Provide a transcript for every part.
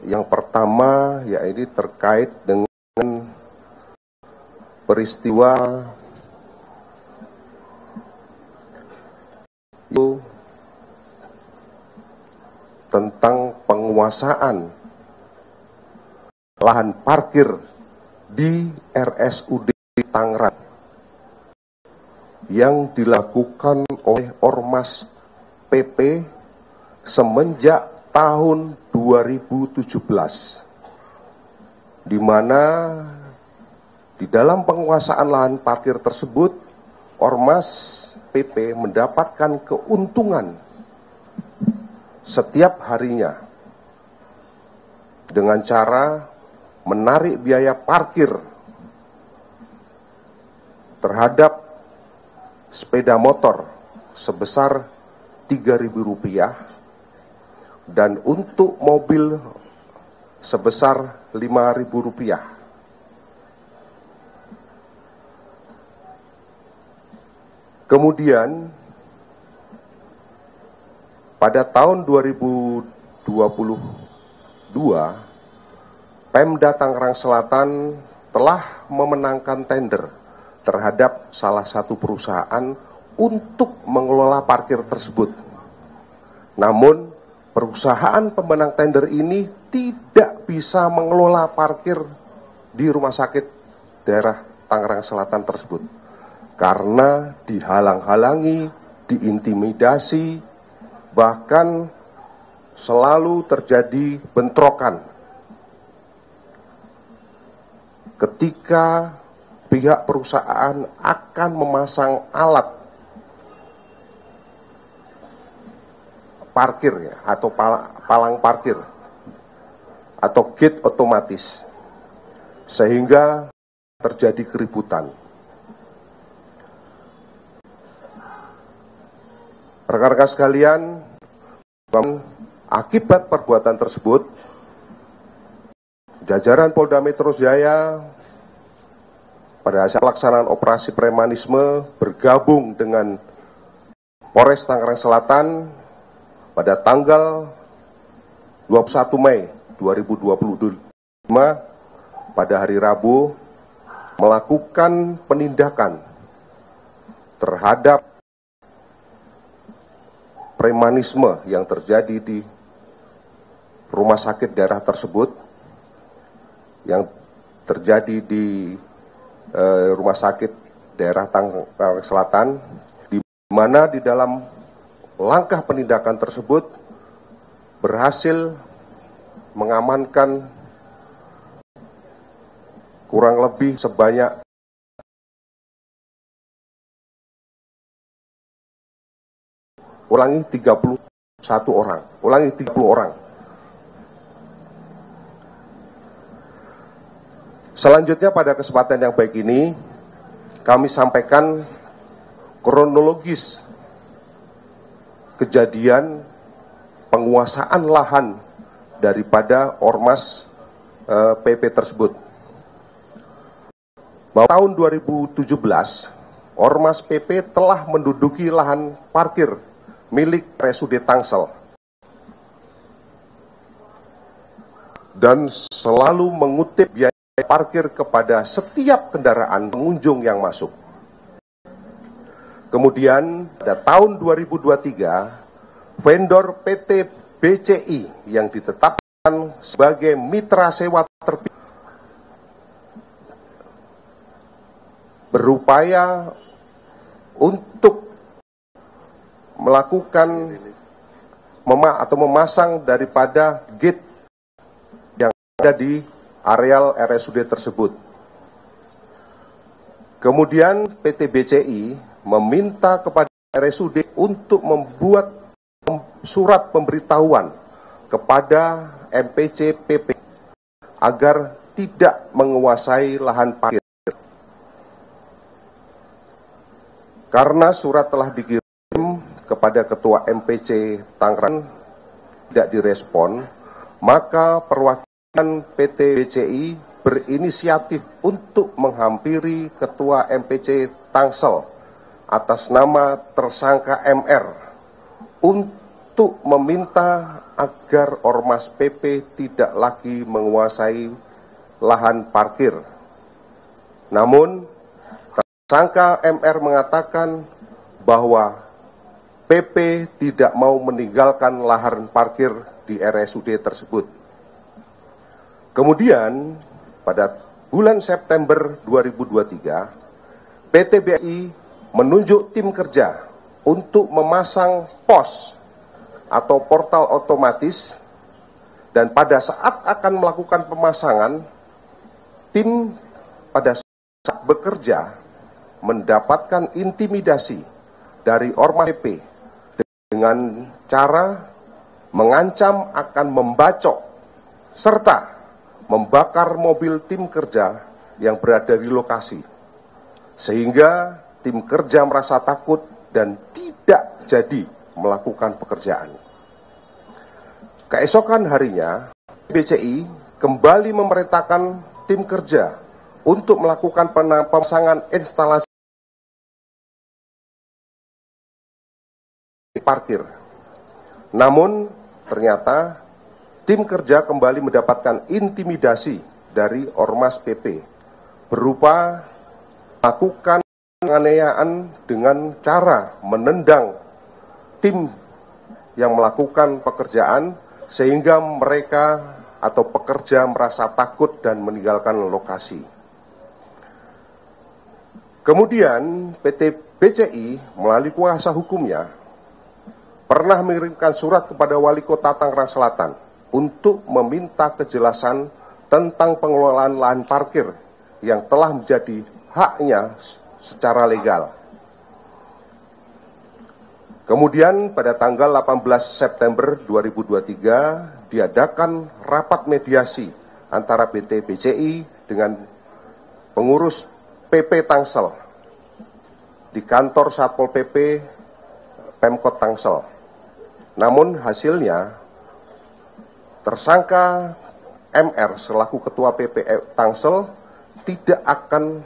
Yang pertama yaitu terkait dengan peristiwa itu tentang penguasaan lahan parkir di RSUD Tangerang yang dilakukan oleh Ormas PP semenjak tahun 2017, di mana di dalam penguasaan lahan parkir tersebut Ormas PP mendapatkan keuntungan setiap harinya dengan cara menarik biaya parkir terhadap sepeda motor sebesar Rp3.000 dan untuk mobil sebesar Rp5.000. Kemudian pada tahun 2022 Pemda Tangerang Selatan telah memenangkan tender terhadap salah satu perusahaan untuk mengelola parkir tersebut. Namun perusahaan pemenang tender ini tidak bisa mengelola parkir di rumah sakit daerah Tangerang Selatan tersebut karena dihalang-halangi, diintimidasi, bahkan selalu terjadi bentrokan ketika pihak perusahaan akan memasang alat parkir ya, atau palang parkir atau gate otomatis, sehingga terjadi keributan. Rekan-rekan sekalian, akibat perbuatan tersebut, jajaran Polda Metro Jaya pada saat pelaksanaan operasi premanisme bergabung dengan Polres Tangerang Selatan pada tanggal 21 Mei 2025 pada hari Rabu melakukan penindakan terhadap premanisme yang terjadi di rumah sakit daerah tersebut, yang terjadi di rumah sakit daerah Tangerang Selatan, di mana di dalam langkah penindakan tersebut berhasil mengamankan kurang lebih sebanyak 31 orang. Selanjutnya pada kesempatan yang baik ini kami sampaikan kronologis kejadian penguasaan lahan daripada Ormas PP tersebut. Bahwa tahun 2017 Ormas PP telah menduduki lahan parkir milik RSUD Tangsel dan selalu mengutip biaya parkir kepada setiap kendaraan pengunjung yang masuk. Kemudian pada tahun 2023 vendor PT BCI yang ditetapkan sebagai mitra sewa terpilih berupaya untuk melakukan atau memasang daripada gate yang ada di areal RSUD tersebut. Kemudian PT BCI meminta kepada RSUD untuk membuat surat pemberitahuan kepada MPC PP agar tidak menguasai lahan parkir. Karena surat telah dikirim kepada Ketua MPC Tangerang tidak direspon, maka perwakilan PT BCI berinisiatif untuk menghampiri Ketua MPC Tangsel atas nama tersangka MR untuk meminta agar Ormas PP tidak lagi menguasai lahan parkir. Namun, tersangka MR mengatakan bahwa PP tidak mau meninggalkan lahan parkir di RSUD tersebut. Kemudian, pada bulan September 2023, PT BSI menunjuk tim kerja untuk memasang POS atau portal otomatis, dan pada saat akan melakukan pemasangan, tim pada saat bekerja mendapatkan intimidasi dari Ormas PP dengan cara mengancam akan membacok serta membakar mobil tim kerja yang berada di lokasi, sehingga tim kerja merasa takut dan tidak jadi melakukan pekerjaan. Keesokan harinya, BCI kembali memerintahkan tim kerja untuk melakukan pemasangan instalasi parkir. Namun, ternyata tim kerja kembali mendapatkan intimidasi dari Ormas PP berupa melakukan penganiayaan dengan cara menendang tim yang melakukan pekerjaan sehingga mereka atau pekerja merasa takut dan meninggalkan lokasi. Kemudian PT BCI melalui kuasa hukumnya pernah mengirimkan surat kepada Wali Kota Tangerang Selatan untuk meminta kejelasan tentang pengelolaan lahan parkir yang telah menjadi haknya secara legal. Kemudian pada tanggal 18 September 2023 diadakan rapat mediasi antara PT BCI dengan pengurus PP Tangsel di kantor Satpol PP Pemkot Tangsel. Namun hasilnya tersangka MR selaku ketua PP Tangsel tidak akan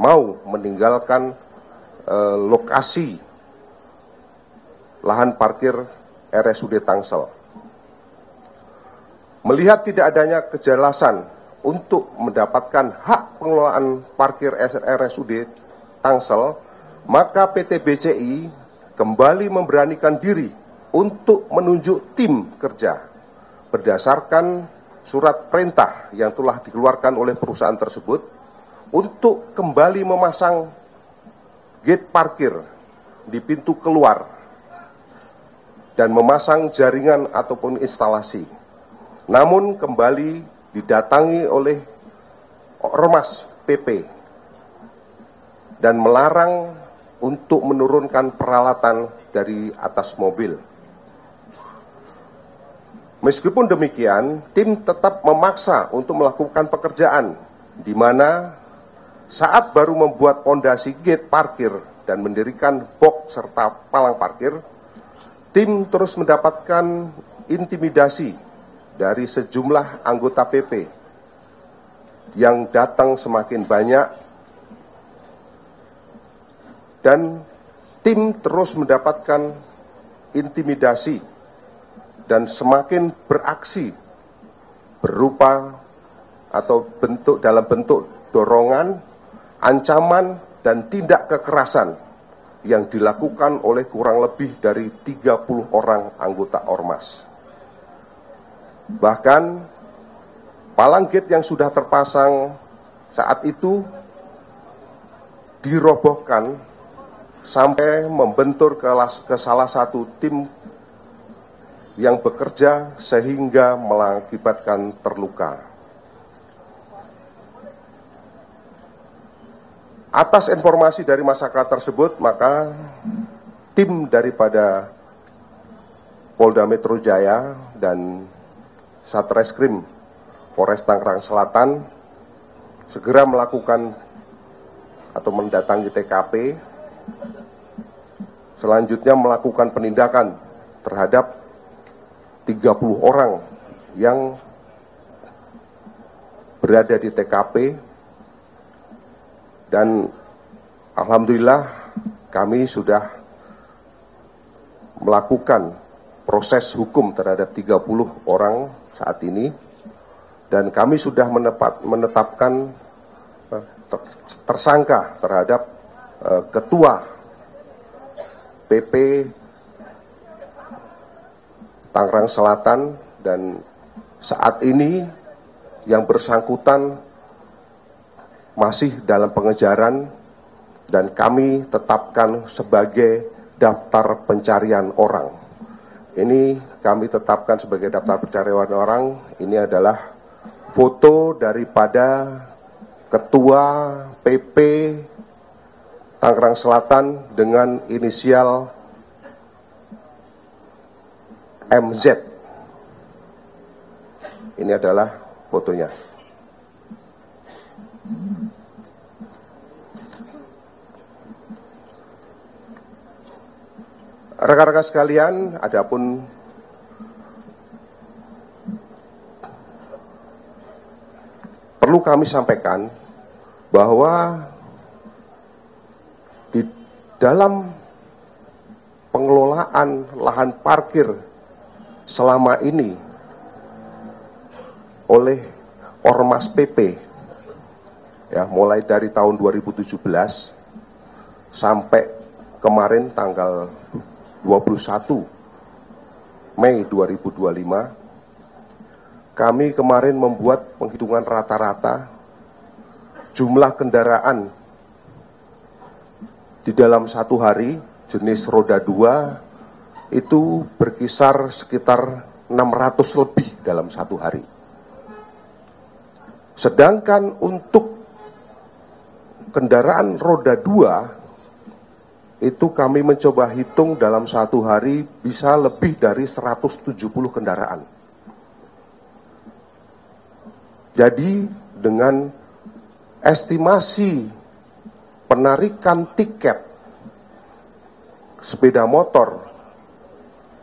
mau meninggalkan lokasi lahan parkir RSUD Tangsel. Melihat tidak adanya kejelasan untuk mendapatkan hak pengelolaan parkir RSUD Tangsel, maka PT BCI kembali memberanikan diri untuk menunjuk tim kerja berdasarkan surat perintah yang telah dikeluarkan oleh perusahaan tersebut untuk kembali memasang gate parkir di pintu keluar dan memasang jaringan ataupun instalasi. Namun kembali didatangi oleh Ormas PP dan melarang untuk menurunkan peralatan dari atas mobil. Meskipun demikian, tim tetap memaksa untuk melakukan pekerjaan, di mana saat baru membuat pondasi gate parkir dan mendirikan box serta palang parkir, tim terus mendapatkan intimidasi dari sejumlah anggota PP yang datang semakin banyak, dan tim terus mendapatkan intimidasi dan semakin beraksi berupa atau dalam bentuk dorongan, ancaman, dan tindak kekerasan yang dilakukan oleh kurang lebih dari 30 orang anggota Ormas. Bahkan palang gate yang sudah terpasang saat itu dirobohkan sampai membentur ke salah satu tim yang bekerja sehingga mengakibatkan terluka. Atas informasi dari masyarakat tersebut, maka tim daripada Polda Metro Jaya dan Satreskrim Polres Tangerang Selatan segera melakukan atau mendatangi TKP, selanjutnya melakukan penindakan terhadap 30 orang yang berada di TKP, dan alhamdulillah kami sudah melakukan proses hukum terhadap 30 orang saat ini, dan kami sudah menetapkan tersangka terhadap Ketua PP Tangerang Selatan, dan saat ini yang bersangkutan masih dalam pengejaran dan kami tetapkan sebagai daftar pencarian orang. Ini kami tetapkan sebagai daftar pencarian orang. Ini adalah foto daripada Ketua PP Tangerang Selatan dengan inisial MZ. Ini adalah fotonya. Rekan-rekan sekalian, adapun perlu kami sampaikan bahwa di dalam pengelolaan lahan parkir selama ini oleh Ormas PP, ya, mulai dari tahun 2017 sampai kemarin tanggal 21 Mei 2025, kami kemarin membuat penghitungan rata-rata jumlah kendaraan di dalam satu hari jenis roda 2 itu berkisar sekitar 600 lebih dalam satu hari. Sedangkan untuk kendaraan roda 2 itu kami mencoba hitung dalam satu hari bisa lebih dari 170 kendaraan. Jadi dengan estimasi penarikan tiket sepeda motor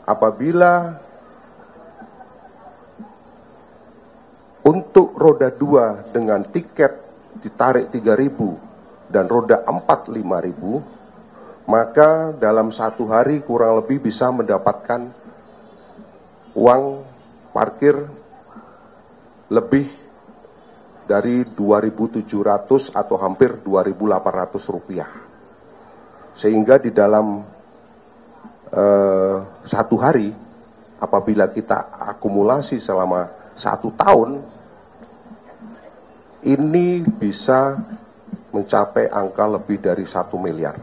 apabila untuk roda 2 dengan tiket ditarik 3.000 dan roda 4 5.000, maka dalam satu hari kurang lebih bisa mendapatkan uang parkir lebih dari 2.700 atau hampir 2.800 rupiah. Sehingga di dalam satu hari, apabila kita akumulasi selama 1 tahun, ini bisa mencapai angka lebih dari 1 miliar.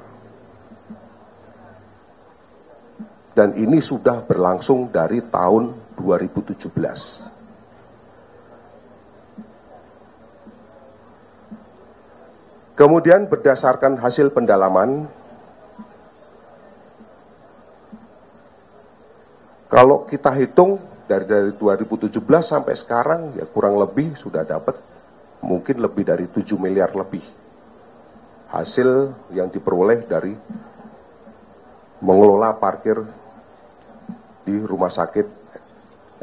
Dan ini sudah berlangsung dari tahun 2017. Kemudian berdasarkan hasil pendalaman, kalau kita hitung dari 2017 sampai sekarang, ya kurang lebih sudah dapat mungkin lebih dari 7 miliar lebih hasil yang diperoleh dari mengelola parkir di rumah sakit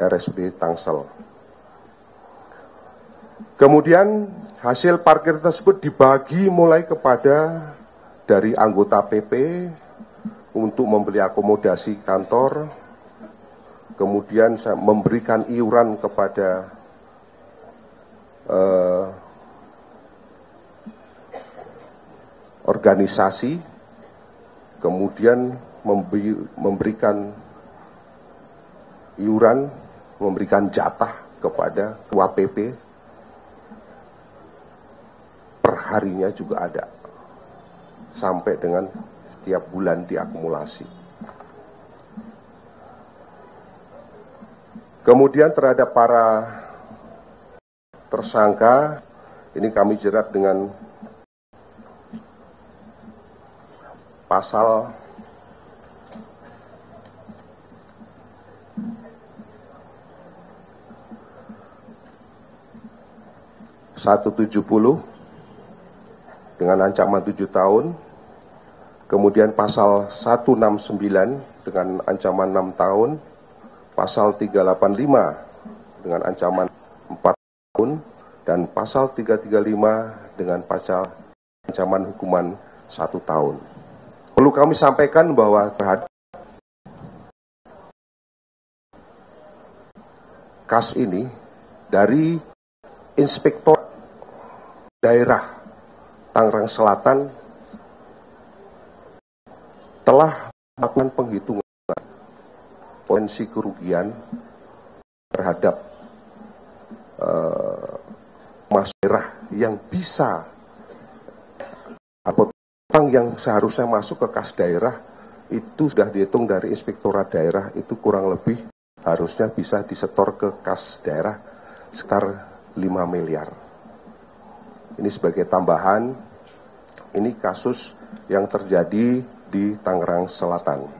RSUD Tangsel. Kemudian hasil parkir tersebut dibagi mulai kepada dari anggota PP untuk membeli akomodasi kantor, kemudian saya memberikan iuran kepada organisasi, kemudian memberikan iuran, memberikan jatah kepada ketua PP, perharinya juga ada, sampai dengan setiap bulan diakumulasi. Kemudian terhadap para tersangka, ini kami jerat dengan pasal 170 dengan ancaman 7 tahun, kemudian pasal 169 dengan ancaman 6 tahun, pasal 385 dengan ancaman 4 tahun, dan pasal 335 dengan pasal ancaman hukuman 1 tahun. Perlu kami sampaikan bahwa terhadap kasus ini dari Inspektor Daerah Tangerang Selatan telah melakukan penghitungan potensi kerugian terhadap mas daerah yang bisa atau utang yang seharusnya masuk ke kas daerah itu sudah dihitung dari Inspektorat Daerah itu kurang lebih harusnya bisa disetor ke kas daerah sekitar 5 miliar. Ini sebagai tambahan, ini kasus yang terjadi di Tangerang Selatan.